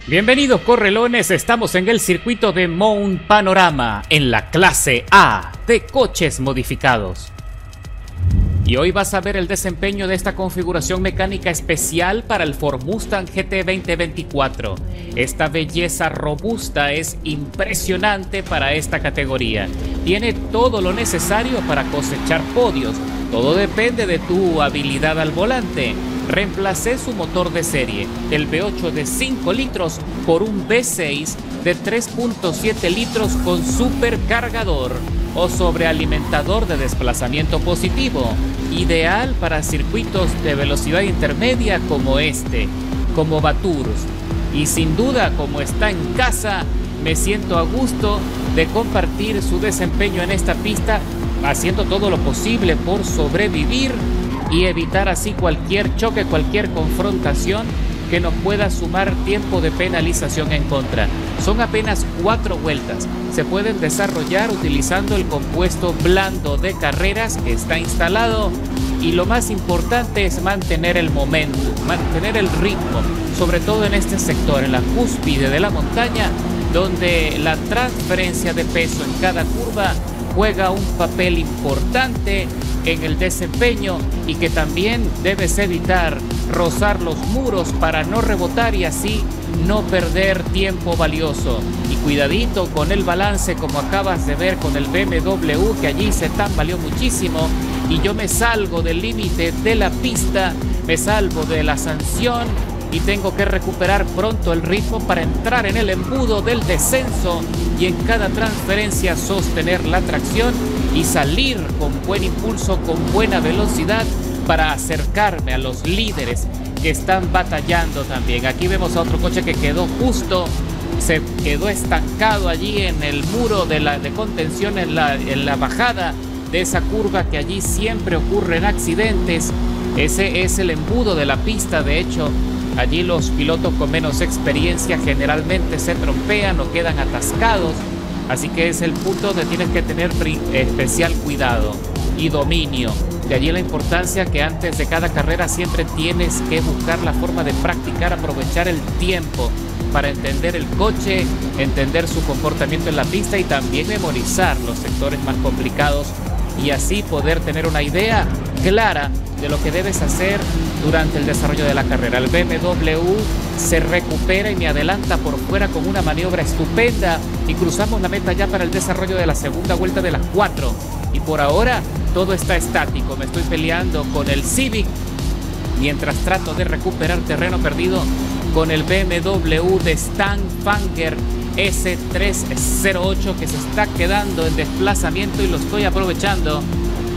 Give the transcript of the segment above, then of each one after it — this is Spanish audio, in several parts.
Bienvenidos correlones, estamos en el circuito de Mount Panorama, en la clase A de coches modificados. Y hoy vas a ver el desempeño de esta configuración mecánica especial para el Ford Mustang GT 2024. Esta belleza robusta es impresionante para esta categoría. Tiene todo lo necesario para cosechar podios. Todo depende de tu habilidad al volante. Reemplacé su motor de serie, el V8 de 5 litros, por un V6 de 3.7 litros con supercargador o sobrealimentador de desplazamiento positivo, ideal para circuitos de velocidad intermedia como este, como Bathurst. Y sin duda, como está en casa, me siento a gusto de compartir su desempeño en esta pista, haciendo todo lo posible por sobrevivir y evitar así cualquier choque, cualquier confrontación que nos pueda sumar tiempo de penalización en contra. Son apenas 4 vueltas. Se pueden desarrollar utilizando el compuesto blando de carreras que está instalado, y lo más importante es mantener el momento, mantener el ritmo, sobre todo en este sector, en la cúspide de la montaña, donde la transferencia de peso en cada curva juega un papel importante en el desempeño, y que también debes evitar rozar los muros para no rebotar y así no perder tiempo valioso. Y cuidadito con el balance, como acabas de ver con el BMW, que allí se tambaleó muchísimo y yo me salgo del límite de la pista, me salvo de la sanción y tengo que recuperar pronto el ritmo para entrar en el embudo del descenso y en cada transferencia sostener la tracción y salir con buen impulso, con buena velocidad, para acercarme a los líderes que están batallando también. Aquí vemos a otro coche que quedó justo, se quedó estancado allí en el muro de contención en la bajada de esa curva, que allí siempre ocurren accidentes. Ese es el embudo de la pista. De hecho, allí los pilotos con menos experiencia generalmente se trompean o quedan atascados. Así que es el punto donde tienes que tener especial cuidado y dominio. De allí la importancia que antes de cada carrera siempre tienes que buscar la forma de practicar, aprovechar el tiempo para entender el coche, entender su comportamiento en la pista y también memorizar los sectores más complicados, y así poder tener una idea clara de lo que debes hacer durante el desarrollo de la carrera. El BMW se recupera y me adelanta por fuera con una maniobra estupenda, y cruzamos la meta ya para el desarrollo de la segunda vuelta de las 4. Y por ahora todo está estático. Me estoy peleando con el Civic mientras trato de recuperar terreno perdido con el BMW de Stan Fanger S308, que se está quedando en desplazamiento y lo estoy aprovechando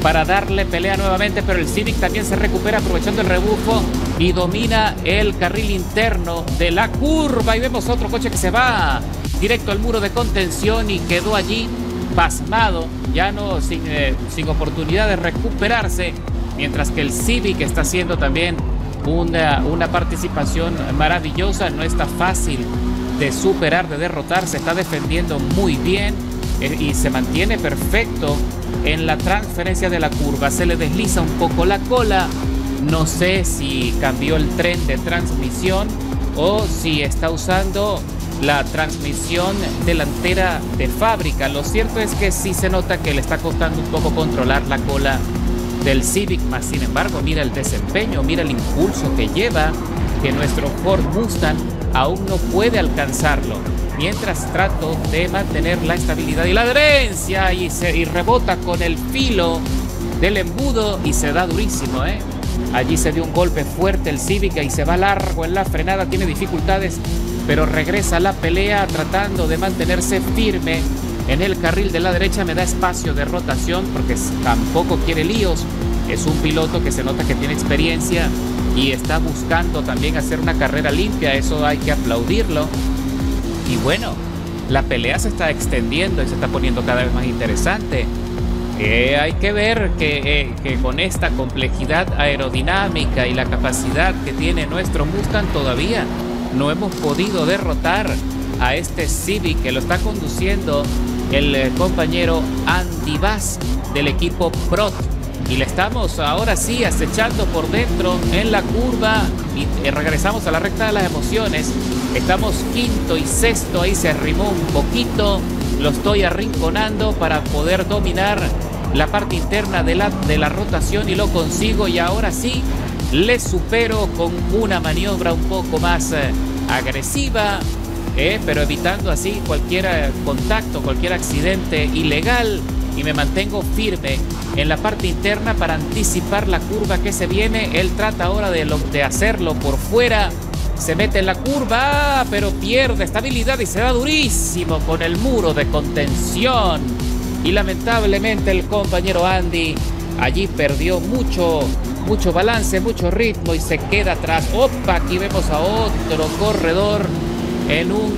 para darle pelea nuevamente, pero el Civic también se recupera aprovechando el rebufo y domina el carril interno de la curva. Y vemos otro coche que se va directo al muro de contención y quedó allí pasmado, ya no sin oportunidad de recuperarse, mientras que el Civic está haciendo también una participación maravillosa. No está fácil de superar, de derrotar, se está defendiendo muy bien y se mantiene perfecto en la transferencia de la curva. Se le desliza un poco la cola, no sé si cambió el tren de transmisión o si está usando la transmisión delantera de fábrica. Lo cierto es que sí se nota que le está costando un poco controlar la cola del Civic, más sin embargo mira el desempeño, mira el impulso que lleva, que nuestro Ford Mustang aún no puede alcanzarlo. Mientras trato de mantener la estabilidad y la adherencia, y rebota con el filo del embudo y se da durísimo, Allí se dio un golpe fuerte el Civic y se va largo en la frenada, tiene dificultades, pero regresa a la pelea tratando de mantenerse firme en el carril de la derecha. Me da espacio de rotación porque tampoco quiere líos. Es un piloto que se nota que tiene experiencia y está buscando también hacer una carrera limpia. Eso hay que aplaudirlo. Y bueno, la pelea se está extendiendo y se está poniendo cada vez más interesante. Hay que ver que con esta complejidad aerodinámica y la capacidad que tiene nuestro Mustang, todavía no hemos podido derrotar a este Civic, que lo está conduciendo el compañero Andy Bass del equipo Prot. Y le estamos ahora sí acechando por dentro en la curva y regresamos a la recta de las emociones. Estamos quinto y sexto, ahí se arrimó un poquito. Lo estoy arrinconando para poder dominar la parte interna de la rotación y lo consigo. Y ahora sí, le supero con una maniobra un poco más agresiva, pero evitando así cualquier contacto, cualquier accidente ilegal. Y me mantengo firme en la parte interna para anticipar la curva que se viene. Él trata ahora de hacerlo por fuera. Se mete en la curva, pero pierde estabilidad y se da durísimo con el muro de contención. Y lamentablemente el compañero Andy allí perdió mucho balance, mucho ritmo y se queda atrás. Opa, aquí vemos a otro corredor en un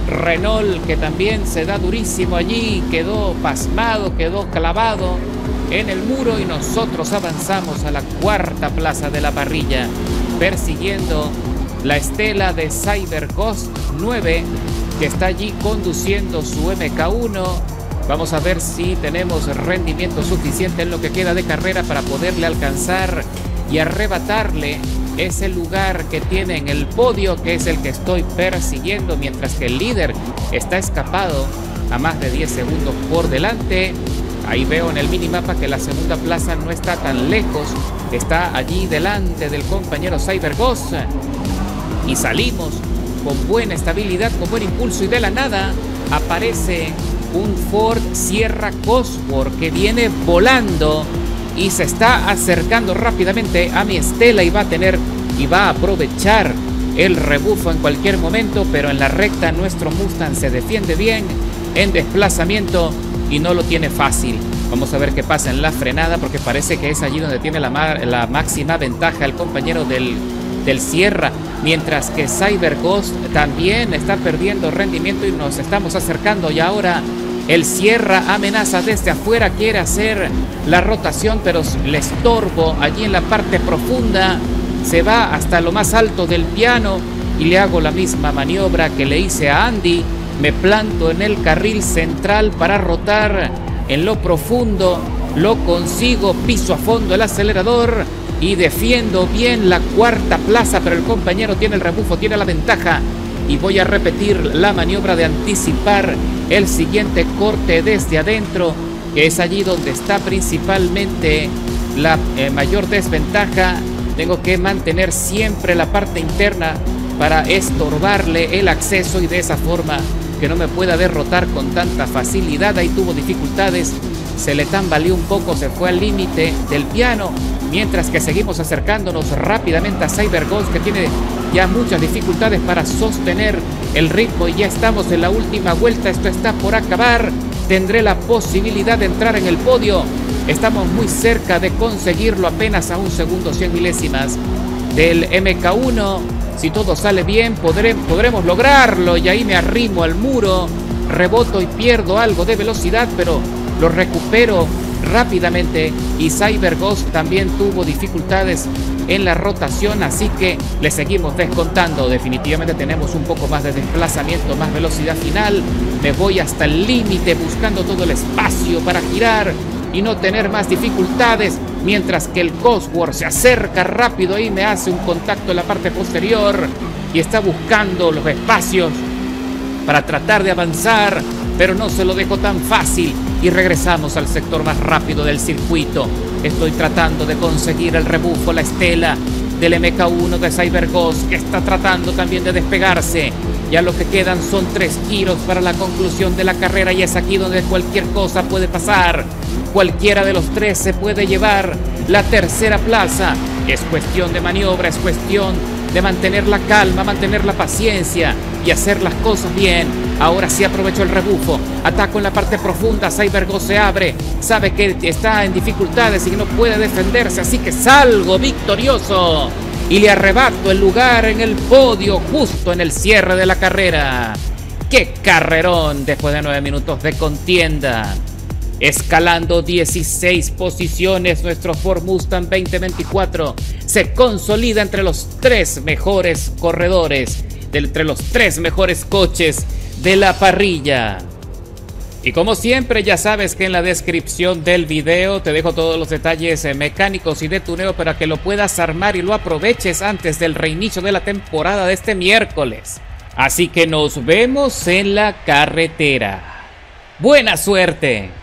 Renault que también se da durísimo allí. Quedó pasmado, quedó clavado en el muro y nosotros avanzamos a la cuarta plaza de la parrilla, persiguiendo la estela de CyberGhost 9, que está allí conduciendo su MK1. Vamos a ver si tenemos rendimiento suficiente en lo que queda de carrera para poderle alcanzar y arrebatarle ese lugar que tiene en el podio, que es el que estoy persiguiendo, mientras que el líder está escapado a más de 10 segundos por delante. Ahí veo en el minimapa que la segunda plaza no está tan lejos, está allí delante del compañero CyberGhost. Y salimos con buena estabilidad, con buen impulso, y de la nada aparece un Ford Sierra Cosworth que viene volando y se está acercando rápidamente a mi estela y va a aprovechar el rebufo en cualquier momento, pero en la recta nuestro Mustang se defiende bien en desplazamiento y no lo tiene fácil. Vamos a ver qué pasa en la frenada, porque parece que es allí donde tiene la máxima ventaja el compañero del Sierra, mientras que CyberGhost también está perdiendo rendimiento y nos estamos acercando. Y ahora el Sierra amenaza desde afuera, quiere hacer la rotación, pero le estorbo allí en la parte profunda. Se va hasta lo más alto del piano y le hago la misma maniobra que le hice a Andy. Me planto en el carril central para rotar en lo profundo. Lo consigo, piso a fondo el acelerador y defiendo bien la cuarta plaza, pero el compañero tiene el rebufo, tiene la ventaja. Y voy a repetir la maniobra de anticipar el siguiente corte desde adentro, que es allí donde está principalmente la mayor desventaja. Tengo que mantener siempre la parte interna para estorbarle el acceso y de esa forma que no me pueda derrotar con tanta facilidad. Ahí tuvo dificultades, se le tambaleó un poco, se fue al límite del piano, mientras que seguimos acercándonos rápidamente a CyberGhost, que tiene ya muchas dificultades para sostener el ritmo, y ya estamos en la última vuelta. Esto está por acabar. Tendré la posibilidad de entrar en el podio. Estamos muy cerca de conseguirlo, apenas a 1 segundo 100 milésimas del MK1. Si todo sale bien, podremos lograrlo. Y ahí me arrimo al muro, reboto y pierdo algo de velocidad, pero lo recupero rápidamente. Y CyberGhost también tuvo dificultades en la rotación, así que le seguimos descontando. Definitivamente tenemos un poco más de desplazamiento, más velocidad final. Me voy hasta el límite buscando todo el espacio para girar y no tener más dificultades, mientras que el Cosworth se acerca rápido y me hace un contacto en la parte posterior y está buscando los espacios para tratar de avanzar, pero no se lo dejo tan fácil y regresamos al sector más rápido del circuito. Estoy tratando de conseguir el rebufo, la estela del MK1 de CyberGhost, que está tratando también de despegarse. Ya lo que quedan son 3 giros para la conclusión de la carrera, y es aquí donde cualquier cosa puede pasar. Cualquiera de los 3 se puede llevar la tercera plaza. Es cuestión de maniobra, es cuestión de mantener la calma, mantener la paciencia y hacer las cosas bien. Ahora sí aprovecho el rebufo, ataco en la parte profunda. CyberGhost se abre, sabe que está en dificultades y que no puede defenderse, así que salgo victorioso y le arrebato el lugar en el podio justo en el cierre de la carrera. ¡Qué carrerón después de 9 minutos de contienda! Escalando 16 posiciones, nuestro Ford Mustang 2024 se consolida entre los 3 mejores corredores, entre los 3 mejores coches de la parrilla. Y como siempre, ya sabes que en la descripción del video te dejo todos los detalles mecánicos y de tuneo para que lo puedas armar y lo aproveches antes del reinicio de la temporada de este miércoles. Así que nos vemos en la carretera. ¡Buena suerte!